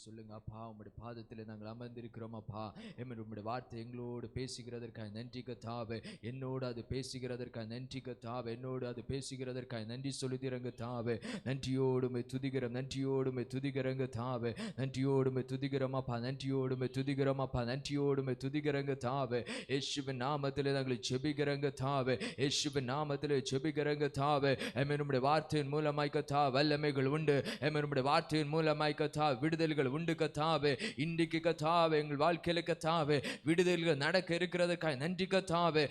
சொல்லுங்க அப்பா. உம்முடைய பாதத்தில் நாங்கள் அமர்ந்திருக்கிறோம் அப்பா. உம்முடைய வார்த்தை எங்களோடு பேசுகிறதற்காக நன்றி கர்த்தாவே. என்னோடு அது பேசுகிறதற்காக நன்றி கர்த்தாவே. என்னோடு அது பேசுகிறதற்காக நன்றி சொல்லுகிறங்க தாவே. நன்றியோடுமே துதிக்கிறோம், நன்றியோடுமே துதிக்கிறங்க தாவே. நன்றியோடுமே துதிக்கிறோம் அப்பா, நன்றியோடுமே துதிக்கிறோம் அப்பா, நன்றியோடுமே துதிக்கிறங்க தாவே. இயேசுவின் நாமத்தில் நாங்கள் ஜெபிக்கிறங்க தாவே. இயேசுவின் நாமத்தில் ஜெபிக்கிறங்க தாவே. நம்முடைய வார்த்தையின் மூலமாய் கர்த்தா வல்லமைகள் உண்டு. நம்முடைய வார்த்தையின் மூலமாய் கர்த்தா விடுதல்கள் உண்டு கர்த்தாவே. இன்றைக்கு கர்த்தாவே எங்கள் வாழ்க்கையில கர்த்தாவே விடுதல்கள் நடக்க இருக்கிறதற்காக நன்றி கர்த்தாவே.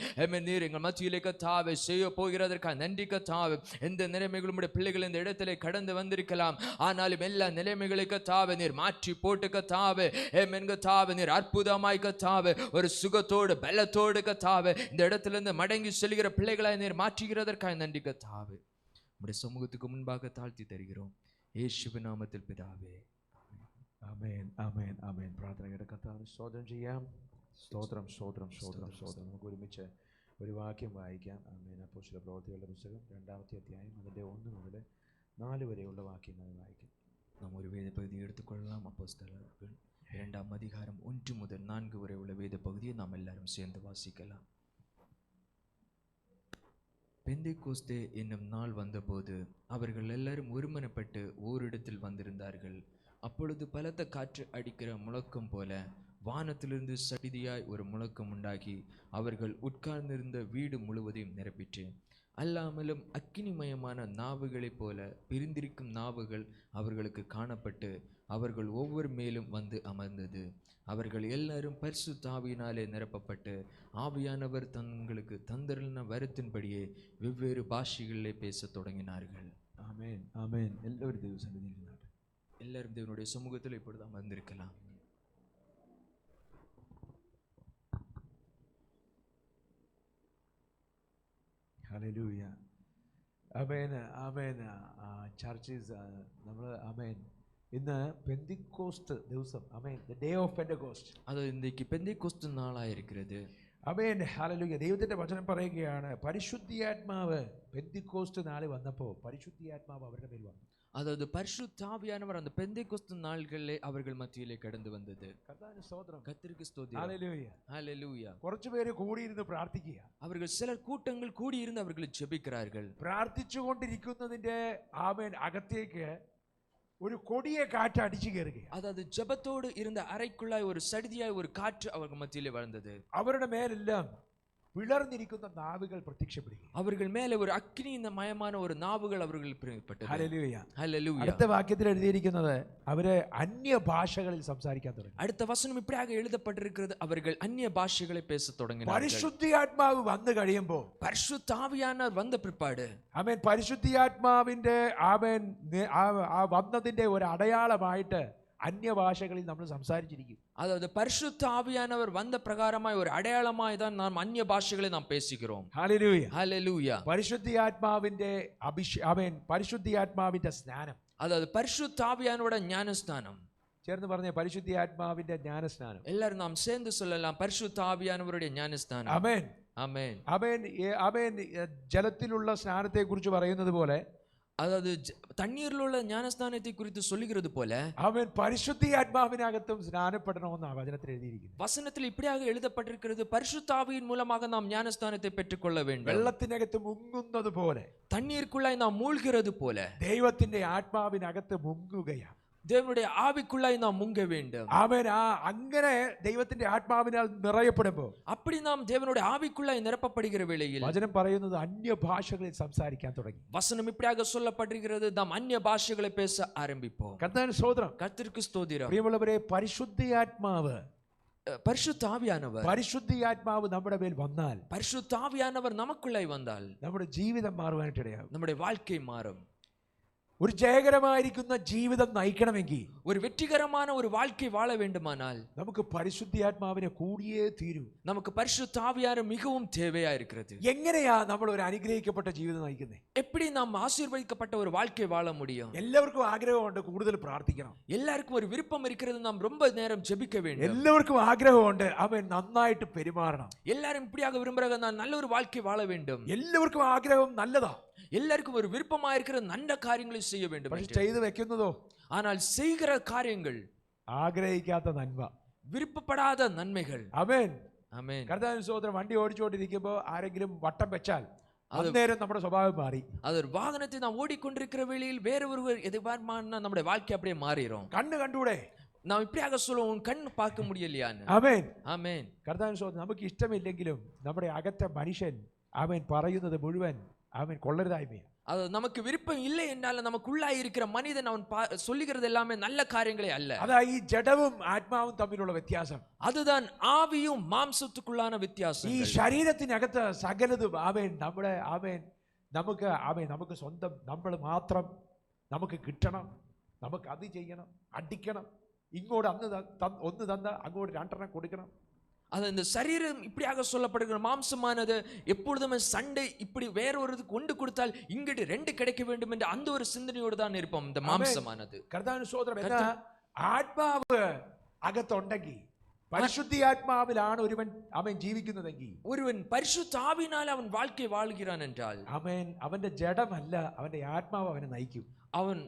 நீர் எங்கள் மத்தியிலே கர்த்தாவே செய்ய போகிறதற்காக நன்றி கர்த்தாவே. எந்த நிலைமைகளும் உம்முடைய பிள்ளைகள் இந்த இடத்திலே கடந்து வந்திருக்கலாம், ஆனாலும் எல்லா நிலைமைகளை கர்த்தாவே நீர் மாற்றி போட்டு கர்த்தாவே கர்த்தாவே நீர் அற்புதமாய் கர்த்தாவே ஒரு சுகத்தோடு பலத்தோடு கர்த்தாவே இந்த இடத்திலிருந்து மடங்கி செல்கிற பிள்ளைகளாய் நீர் மாற்றுகிறதற்காக நன்றி கர்த்தாவே. உம்முடைய சமூகத்துக்கு முன்பாக தாழ்த்தி தருகிறோம் യേശുവിൻ നാമത്തിൽ പിതാവേ. ആമേൻ ആമേൻ ആമേൻ. പ്രാർത്ഥനയുടെ കർത്താവിന് സ്തോത്രം ചെയ്യാം. സ്തോത്രം സ്തോത്രം സ്തോത്രം സ്തോത്രം. നമുക്ക് ഒരുമിച്ച് ഒരു വാക്യം വായിക്കാം. ആമേൻ. അപ്പോസ്തല പ്രവൃത്തികളുടെ പുസ്തകം 2-ാമത്തെ അധ്യായം അതിൻ്റെ 1 മുതൽ 4 വരെയുള്ള വാക്യങ്ങൾ വായിക്കാം. നാം ഒരു വേദപകുതി എടുത്തുകൊള്ളാം. അപ്പോസ്തലர்கள் 2-ാം அதிகாரம் 1 முதல் 4 வரை உள்ள வேதப்பகுதியை நாம் எல்லாரும் சேர்ந்து வாசிக்கலாம். பெந்தேகோஸ்தே என்னும் நாள் வந்தபோது அவர்கள் எல்லாரும் ஒருமனப்பட்டு ஓரிடத்தில் வந்திருந்தார்கள். அப்பொழுது பலத்த காற்று அடிக்கிற முழக்கம் போல வானத்திலிருந்து சடிதியாய் ஒரு முழக்கம் உண்டாகி அவர்கள் உட்கார்ந்திருந்த வீடு முழுவதையும் நிரப்பிற்று. அல்லாமலும் அக்கினிமயமான நாவுகளைப் போல பிரிந்திருக்கும் நாவுகள் அவர்களுக்கு காணப்பட்டு அவர்கள் ஒவ்வொரு மேலும் வந்து அமர்ந்தது. அவர்கள் எல்லாரும் பரிசுத்த ஆவியினாலே நிரப்பப்பட்டு ஆவியானவர் தங்களுக்கு தந்தருளின வரத்தின்படியே வெவ்வேறு பாஷைகளிலே பேசத் தொடங்கினார்கள். ஆமென் ஆமென். எல்லாரும் தேவ சந்நிதியில் இருந்தார்கள். எல்லாரும் தேவனுடைய சமூகத்தில் இப்பொழுது அமர்ந்திருக்கலாம். ഹല്ലേലൂയ. ആമേൻ ആമേൻ. ചർച്ചസ് നമ്മൾ ആമേൻ ഇന്ന് പെന്തിക്കോസ്ത് ദിവസം ആമേൻ the day of Pentecost. അത് ഇന്നേക്ക് പെന്തേക്കോസ്ത് നാളായിരിക്കുന്നത്. Amen hallelujah. ദൈവത്തിന്റെ വചനം പറയുകയാണ് പരിശുദ്ധാത്മാവ് പെന്തിക്കോസ്ത് നാളിൽ വന്നപ്പോൾ പരിശുദ്ധാത്മാവ് അവരുടെ മേൽ വന്നു. அதாவது பரிசுத்த ஆவியானவர் அந்த பெந்தேகோஸ்து நாள்களிலே அவர்கள் மத்தியிலே கடந்து வந்தது. கர்த்தாவிற்கு ஸ்தோத்திரம். கர்த்தருக்கு ஸ்தோத்திரம். ஹல்லேலூய ஹல்லேலூயா. കുറച്ച് പേര് കൂടിയിരുന്ന് പ്രാർത്ഥിക്കുക. அவர்கள் சிலர் கூட்டங்கள் கூடியிருந்து அவர்கள் ஜெபிக்கிறார்கள். പ്രാർത്ഥിച്ചുകൊണ്ടിരിക്കുന്നതിന്റെ ആമേൻ അകത്തേക്ക് ഒരു കൊടിയ കാറ്റ് അടിച്ചു കയറുക. அதாவது ஜெபத்தோடு இருந்த அறைக்குள்ளாய் ஒரு சடிதியாய் ஒரு காற்று அவர்கள் மத்தியிலே வந்தது. അവരുടെ മേലെല്ലാം വിളർന്നിരിക്കുന്ന നാവുകൾ പ്രത്യക്ഷപ്പെടുക. அவர்கள் மேலே ஒரு அக்கினிமயமான ஒரு நாவுகள் அவர்கள் பிரவேசிப்பட்டது. ഹല്ലേലൂയ ஹல்லேலூயா. അടുത്ത വാക്യത്തിൽ എഴുതിയിരിക്കുന്നത് അവര് അന്യ ഭാഷകളിൽ സംസാരിക്കാൻ തുടങ്ങി. அடுத்த வசனம் இப்படியாக எழுதப்பட்டிருக்கிறது, அவர்கள் அந்நிய பாஷைகளை பேசத் தொடங்கினார்கள். പരിശുദ്ധാത്മാവ് വന്നു കഴിയുമ്പോൾ பரிசுத்த ஆவியானவர் வந்த பிற்பாடு ആമേൻ പരിശുദ്ധാത്മാവിന്റെ ആമേൻ ആ വന്നതിന്റെ ഒരു അടയാളമായിട്ട് അന്യഭാഷകളിൽ നമ്മൾ സംസാരിച്ചിരിക്കും. அதாவது பரிசுத்த ஆவியானவர் வந்த பிரகாரமாய் ஒரு அடையாளமாய் தான் நாம் அந்நிய பாஷைகளை நாம் பேசுகிறோம். ഹല്ലേലൂയ ஹல்லேலூயா. പരിശുദ്ധാത്മാവിന്റെ ആമേൻ പരിശുദ്ധാത്മാവിന്റെ സ്നാനം. அதாவது பரிசுத்த ஆவியானவரோட ஞானஸ்நானம். ചേർന്ന് പറഞ്ഞ പരിശുദ്ധാത്മാവിന്റെ ജ്ഞാനസ്നാനം. எல்லாரும் நாம் சேர்ந்து சொல்லலாம் பரிசுத்த ஆவியானவருடைய ஞானஸ்நானம். ആമേൻ ஆமென். ആമേൻ ആമേൻ. ജലത്തിലുള്ള സ്നാനത്തെ കുറിച്ച് പറയുന്നത് പോലെ அதாவது தண்ணீரில் உள்ள ஞானஸ்நானத்தை குறித்து சொல்லுகிறது போல അവൻ പരിശുദ്ധാത്മാവിനകത്തും സ്നാനപ്പെടണമെന്നാണ് വചനത്തിൽ എഴുതിയിരിക്കുന്നത്. வசனத்தில் இப்படியாக எழுதப்பட்டிருக்கிறது, பரிசுத்த ஆவியின் மூலமாக நாம் ஞானஸ்நானத்தை பெற்றுக்கொள்ள வேண்டும். വെള്ളത്തിനകത്ത് മുങ്ങുന്നത് പോലെ தண்ணீருக்குள்ளாய் நாம் மூழ்கிறது போல ദൈവത്തിന്റെ ആത്മാവിനകത്ത് മുങ്ങുകയാണ്. தேவனுடைய ஆவிக்குள்ளாய் நாம் முங்க வேண்டும். അവൻ അങ്ങനെ ദൈവത്തിന്റെ ആത്മാവിനാൽ നിറയപ്പെടുമ്പോൾ அப்படி நாம் தேவனுடைய ஆவிக்குள்ளாய் நிரப்பப்படுகிற வேளையில் വചനം പറയുന്നത് അന്യ ഭാഷകളിൽ സംസാരിക്കാൻ തുടങ്ങി. வசனம் இப்படியாக சொல்லப்பட்டிருக்கிறது, நாம் அந்நிய பாஷைகளை பேச ஆரம்பிப்போம். കർത്താവിന് സ്തോത്രം. கர்த்தருக்கு ஸ்தோத்திரம். പ്രിയമുള്ളവരെ പരിശുദ്ധാത്മാവ് பரிசுத்த ஆவியானவர் പരിശുദ്ധാത്മാവ് നമ്മുടെ മേൽ വന്നാൽ பரிசுத்த ஆவியானவர் நமக்குள்ளாய் வந்தால் നമ്മുടെ ജീവിതം മാറുവാനായിട്ട് ഇടയാകും. நம்முடைய வாழ்க்கை மாறும். ഒരു ജയകരമായിരിക്കുന്ന ജീവിതം നയിക്കണമെങ്കിൽ ஒரு வெற்றிகரமான ஒரு வாழ்க்கை வாழ வேண்டுமானால் നമുക്ക് പരിശുദ്ധാത്മാവിനെ കൂടിയേ തീരൂ. நமக்கு பரிசுத்த ஆவியானவர் மிகவும் தேவையா இருக்கிறது. എങ്ങനെയാ നമ്മൾ ഒരു അനുഗ്രഹിക്കപ്പെട്ട ജീവിതം നയിക്കുന്നത്? எப்படி நாம் ஆசீர்வதிக்கப்பட்ட ஒரு வாழ்க்கை வாழ முடியும்? എല്ലാവർക്കും ആഗ്രഹമുണ്ട് കൂടുതൽ പ്രാർത്ഥിക്കണം. எல்லாருக்கும் ஒரு விருப்பம் இருக்கிறது, நாம் ரொம்ப நேரம் ஜெபிக்க வேண்டும். എല്ലാവർക്കും ആഗ്രഹമുണ്ട് അവൻ നന്നായിട്ട് പെരുമാറണം. எல்லாரும் இப்படியாக விரும்புறாங்க, நான் நல்ல ஒரு வாழ்க்கை வாழ வேண்டும். എല്ലാവർക്കും ആഗ്രഹം നല്ലതാ. எல்லாருக்கும் ஒரு விருப்பமா இருக்கிற நல்ல காரியங்களை செய்ய வேண்டும். പക്ഷെ ചെയ്തു വെക്കുന്നതോ ஆனால் செய்கிற காரியங்கள் ആഗ്രഹിക്കാത്ത നന്മ, விருப்பப்படாத நன்மைகள். ആമേൻ. ஆமென். കർത്താവിന് സ്തോത്രം. വണ്ടി ഓടിച്ചുകൊണ്ടിരിക്കുമ്പോൾ ആരെങ്കിലും വട്ടം വെച്ചാൽ അന്നേരം നമ്മുടെ സ്വഭാവം മാറി. அது ஒரு வாகனத்தை நாம் ஓடிக்கொண்டிருக்கிற வேளையில் வேற ஒருவர் எதிர்பார்ப்பான்னா நம்முடைய வாழ்க்கை அப்படியே மாறிடும். കണ്ണ് കണ്ടൂടെ? நாம் இப்படியாக சொல்லுவோம், உன் கண் பார்க்க முடியலையான்னு. ആമേൻ. ஆமென். കർത്താവിന് സ്തോത്രം. നമുക്ക് ഇഷ്ടമില്ലെങ്കിലും നമ്മുടെ അകത്തെ മനുഷ്യൻ ആമേൻ പറയുന്നത് മുഴുവൻ ആമേൻ കൊള്ളരുതായ്മയാണ്. அது நமக்கு விருப்பம் இல்லை என்றாலும் நமக்குள்ளாய் இருக்கிற மனிதன் அவன் சொல்லுகிறது எல்லாமே நல்ல காரியங்களே அல்ல. അതാ ഈ ജഡവും ആത്മാവും തമ്മിലുള്ള വ്യത്യാസം. அதுதான் ஆவியும் மாம்சத்துக்குள்ளான வித்தியாசம். ഈ ശരീരത്തിനകത്ത് സകലതും ആമേൻ നമ്മുടെ ആമേൻ നമുക്ക് സ്വന്തം നമ്മൾ മാത്രം നമുക്ക് കിട്ടണം, നമുക്ക് അത് ചെയ്യണം, അടിക്കണം, ഇങ്ങോട്ട് ഒന്ന് തന്ന അങ്ങോട്ട് രണ്ടെണ്ണം കൊടുക്കണം. அது இந்த சரீரம் இப்படியாக சொல்லப்படுகிற மாம்சமானது எப்பொழுதுமே சண்டை, இப்படி வேற ஒரு கொண்டு கொடுத்தால் இங்கிட்டு ரெண்டு கிடைக்க வேண்டும் என்ற அந்த ஒரு சிந்தனையோடு தான் இருப்போம் இந்த மாம்சமானது. കർത്താവിന് സ്തോത്രം. എന്നാ ആത്മാവ് അകത്തുണ്ടെങ്കിൽ, പരിശുദ്ധ ആത്മാവിലാണ് ഒരുവൻ അവൻ ജീവിക്കുന്നതെങ്കിൽ, ஒருவன் பரிசுத்த ஆவியினால் அவன் வாழ்க்கை வாழ்கிறான் என்றால் അവൻ അവന്റെ ജഡമല്ല, അവന്റെ ആത്മാവ് അവനെ നയിക്കും. அவன்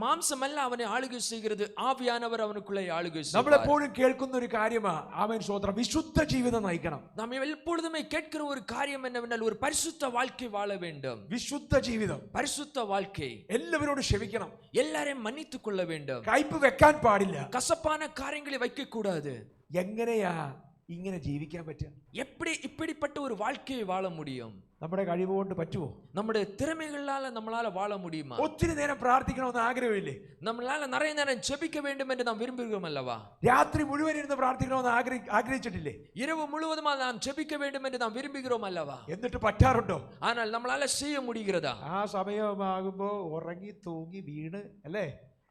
மாம்சம் அல்ல அவனை ஆளுகை செய்கிறது, ஆவியானவர் அவனுக்குள்ளே ஆளுகை செய்வார். നമ്മളെപ്പോഴും കേൾക്കുന്ന ഒരു കാര്യമാ ആമേൻ സ്തോത്രം, വിശുദ്ധ ജീവിതം നയിക്കണം. நாம் எப்பொழுதுமே கேட்கிற ஒரு காரியம் என்னவென்றால் ஒரு பரிசுத்த வாழ்க்கை வாழ வேண்டும். വിശുദ്ധ ജീവിതം, பரிசுத்த வாழ்க்கை, എല്ലാവരോടും ക്ഷമിക്കണം, எல்லாரையும் மன்னித்துக் கொள்ள வேண்டும், കയ്പ് വെക്കാൻ പാടില്ല, கசப்பான காரியங்களை வைக்க கூடாது. എങ്ങനെയാ ഇങ്ങനെ ജീവിക്കാൻ പറ്റുക? எப்படி இப்படிப்பட்ட ஒரு வாழ்க்கையை வாழ முடியும்? നമ്മുടെ കഴിവ് കൊണ്ട് പറ്റുമോ? நம்முடைய திறமைகளால நம்மளால வாழ முடியுமா? ഒത്തിരി നേരം പ്രാർത്ഥിക്കണമെന്ന് ആഗ്രഹമില്ലേ? நம்மளால நிறைய நேரம் ஜெபிக்க வேண்டும் என்று நாம் விரும்புகிறோம் அல்லவா? രാത്രി മുഴുവൻ ഇരുന്ന് പ്രാർത്ഥിക്കണമെന്ന് ആഗ്രഹിച്ചിട്ടില്ലേ? இரவு முழுவதும் நாம் ஜெபிக்க வேண்டும் என்று நாம் விரும்புகிறோம் அல்லவா? എന്നിട്ട് പറ്റാറുണ്ടോ? ஆனால் நம்மளால செய்ய முடிகிறதா? ആ സമയമാകുമ്പോ ഉറങ്ങി തൂങ്ങി വീണ് അല്ലേ?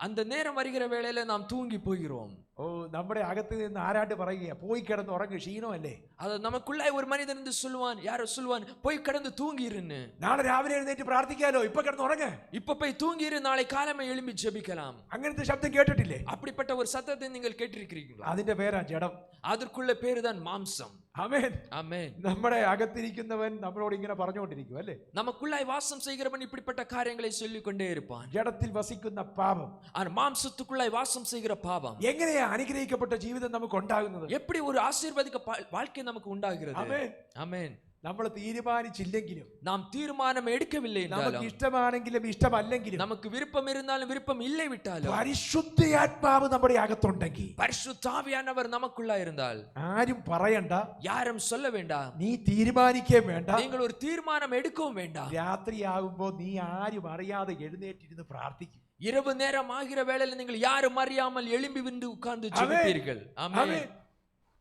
அந்த நேரம் வருகிற வேளையில நாம் தூங்கி போகிறோம். ഓ, നമ്മുടെ അകത്ത് നിന്ന് ആരാണ്ട് പറയുക, പോയി കിടന്ന് ഉറങ്ങ്, ക്ഷീണമല്ലേ? அது நமக்குள்ளாய் ஒரு மனிதன் இருந்து சொல்லுவான், யாரோ சொல்லுவான், போய் கிடந்து தூங்கிருன்னு. നാളെ രാവിലെ എഴുന്നേറ്റ് പ്രാർത്ഥിക്കാലോ, ഇപ്പൊ കിടന്ന് ഉറങ്ങ്, இப்ப போய் தூங்கிரு, நாளை காலமே எழும்பி ஜெபிக்கலாம். അങ്ങനത്തെ ശബ്ദം കേട്ടിട്ടില്ലേ? அப்படிப்பட்ட ஒரு சத்தத்தை நீங்கள் கேட்டிருக்கிறீர்களா? അതിന്റെ പേരാ ജഡം. அதற்குள்ள பேருதான் மாம்சம். ആമേൻ. ஆமென். നമ്മുടെ അകത്തിരിക്കുന്നവൻ നമ്മളോട് ഇങ്ങനെ പറഞ്ഞുകൊണ്ടിരിക്കും അല്ലേ? நமக்குள்ளாய் வாசம் செய்கிறவன் இப்படிப்பட்ட காரியங்களை சொல்லிக் கொண்டே இருப்பான். ജഡത്തിൽ വസിക്കുന്ന പാപം, ஆனா மாம்சத்துக்குள்ளாய் வாசம் செய்கிற பாவம், എങ്ങനെയാ അനുഗ്രഹിക്കപ്പെട്ട ജീവിതം നമുക്ക് ഉണ്ടാകുന്നത്? எப்படி ஒரு ஆசீர்வதிக்க வாழ்க்கை நமக்கு உண்டாகிறது? ആമേൻ. ஆமென். നമ്മൾ തീരുമാനിച്ചില്ലെങ്കിലും, நாம் தீர்மானம் எடுக்கவில்லை നമുക്ക് என்றாலும், ഇഷ്ടമാണെങ്കിലും ഇഷ്ടമല്ലെങ്കിലും, நமக்கு விருப்பம் இருந்தாலும் விருப்பம் இல்லை விட்டாலும், പരിശുദ്ധാത്മാവ് നമ്മുടെ അകത്തുണ്ടെങ്കിൽ, பரிசுத்த ஆவியானவர் நமக்குள்ளா இருந்தால், ആരും പറയണ്ട, யாரும் சொல்ல வேண்டாம், നീ തീരുമാനിക്കുകയും വേണ്ട, நீங்கள் ஒரு தீர்மானம் எடுக்கவும் வேண்டாம். രാത്രിയാകുമ്പോ നീ ആരും അറിയാതെ എഴുന്നേറ്റിരുന്ന് പ്രാർത്ഥിക്കും. இரவு நேரம் ஆகிற வேளையில் நீங்கள் யாரும் அறியாமல் எழும்பி விண்டு உட்கார்ந்து ஜெபிப்பீர்கள். ஆமென்.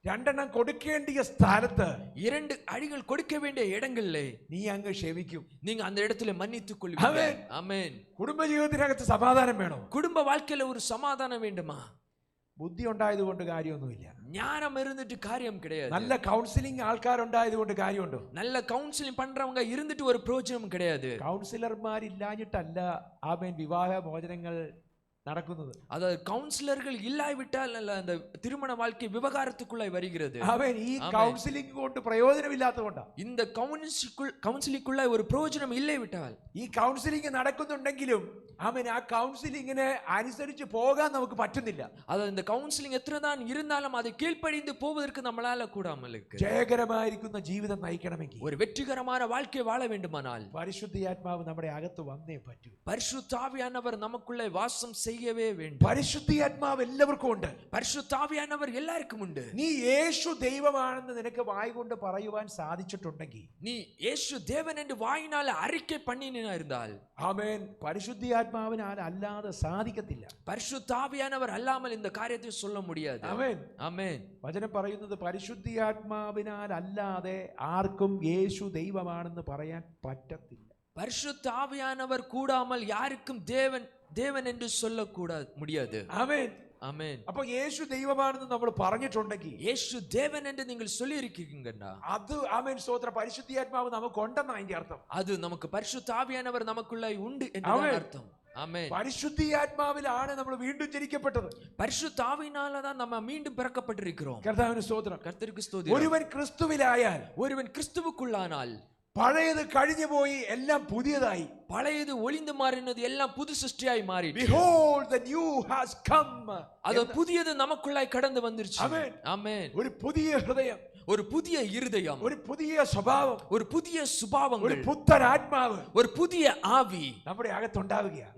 രണ്ടെണ്ണം കൊടുക്കേണ്ടിയ സ്ഥലത്ത് இரண்டு அடிகள் கொடுக்க வேண்டிய இடங்களிலே നീ അങ്ങ് ക്ഷമിക്കും. நீங்க அந்த இடத்துல மன்னித்துக் கொள்வீர்கள். ஆமென். കുടുംബജീവിതത്തിനകത്ത് സമാധാനം വേണം. குடும்ப வாழ்க்கையில ஒரு சமாதானம் வேண்டுமா? ബുദ്ധി ഉണ്ടായത് കൊണ്ട് കാര്യമൊന്നുമില്ല. ஞானம் இருந்துட்டு காரியம் கிடையாது. നല്ല കൗൺസിലിംഗ് ആൾക്കാരുണ്ടായത് കൊണ്ട് കാര്യമുണ്ടോ? நல்ல கவுன்சிலிங் பண்றவங்க இருந்துட்டு ஒரு பிரயோஜனம் கிடையாது. കൗൺസിലർമാരില്ലാഞ്ഞിട്ടല്ല ആമേൻ വിവാഹ മോചനങ്ങൾ നടക്കുന്നത്. அதாவது கவுன்சிலர்கள் இல்லாவிட்டால் அல்ல அந்த திருமண வாழ்க்கை விவகாரத்துக்குள்ளாய் வருகிறது. ആമേൻ. ഈ കൗൺസിലിംഗ് കൊണ്ട് പ്രയോജനമില്ലാത്തതുകൊണ്ടാണ്. இந்த கவுன்சிலிங்குள்ளாய் ஒரு பிரயோஜனம் இல்லை விட்டால், ഈ കൗൺസിലിംഗ് നടക്കുന്നുണ്ടെങ്കിലും ആമേൻ ആ കൗൺസിലിംഗിനെ അനുസരിച്ച് പോകാൻ നമുക്ക് പറ്റുന്നില്ല. அதாவது இந்த கவுன்சிலிங் எத்தனை தான் இருந்தாலும் அதை கீழ்ப்படிந்து போவதற்கு நம்மளால கூடாமல் இருக்கு. ജയകരമായിരിക്കുന്ന ജീവിതം നയിക്കണമെങ്കിൽ, ஒரு வெற்றிகரமான வாழ்க்கை வாழ வேண்டுமானால், പരിശുദ്ധാത്മാവ് നമ്മുടെ അകത്ത് വന്നേ പറ്റൂ. பரிசுத்த ஆவியானவர் நமக்குள்ளே வாசம் செய்யவே வேண்டும். പരിശുദ്ധാത്മാവ് എല്ലാവർക്കും ഉണ്ട്. பரிசுத்த ஆவியானவர் எல்லாருக்கும் உண்டு. നീ യേശു ദൈവമാണെന്ന് നിനക്ക് വായ് കൊണ്ട് പറയുവാൻ സാധിച്ചിട്ടുണ്ടെങ്കിൽ, நீ இயேசு தேவன் என்று வாயினால அறிக்கை பண்ணினா இருந்தால், ആമേൻ, പരിശുദ്ധാത്മാവിനാൽ അല്ലാതെ സാധിക്കത്തില്ല. பரிசுத்த ஆவியானவர் அல்லாமல் இந்த காரியத்தை சொல்ல முடியாது. ആമേൻ. ஆமென். വചനം പറയുന്നത് പരിശുദ്ധാത്മാവിനാൽ അല്ലാതെ ആർക്കും യേശു ദൈവമാണെന്ന് പറയാൻ പറ്റത്തില്ല. பரிசுத்த ஆவியானவர் கூடாமல் யாருக்கும் தேவன் என்று சொல்ல முடியாது. ആമേൻ. ஆமென். അപ്പോൾ യേശു ദൈവമാണെന്ന് നമ്മൾ പറഞ്ഞിട്ടുണ്ടെങ്കിൽ, இயேசு தேவன் என்று நீங்கள் சொல்லி இருக்கீங்கன்னா, അത് ആമേൻ സ്തോത്രം പരിശുദ്ധാത്മാവ് നമുക്ക് ഉണ്ടെന്ന് അതിന്റെ അർത്ഥം. அது நமக்கு பரிசுத்த ஆவியானவர் நமக்குள்ளாய் உண்டு என்று அர்த்தம். ஆமென். പരിശുദ്ധാത്മാവിലാണ് നമ്മൾ വീണ്ടും ജനിക്കപ്പെട്ടത്. பரிசுத்த ஆவியினால தான் நம்ம மீண்டும் பிறக்கப்பட்டிருக்கிறோம். കർത്താവിന് സ്തോത്രം. கர்த்தருக்கு ஸ்தோத்திரம். ഒരുവൻ ക്രിസ്തുവിലായാൽ, ஒருவன் கிறிஸ்துவுக்குள்ளானால், പഴയത് കഴിഞ്ഞു പോയി, എല്ലാം പുതിയതായി. பழையது ஒளிந்து மாறினது எல்லாம் புது சிருஷ்டியாய் மாறிற்று. Behold, the new has come. அது புதியது நமக்குள்ளாய் கடந்து வந்துருச்சு. ஆமென். ஆமென். ஒரு புதிய ஹிருதயம், ஒரு புதிய இருதயம், ஒரு புதிய சுபாவம், ஒரு புதிய சுபாவங்கள், ஒரு புத்தன் ஆத்மாவு ஒரு புதிய ஆவி നമ്മുടെ അകത്തുണ്ടാവുകയാണ്.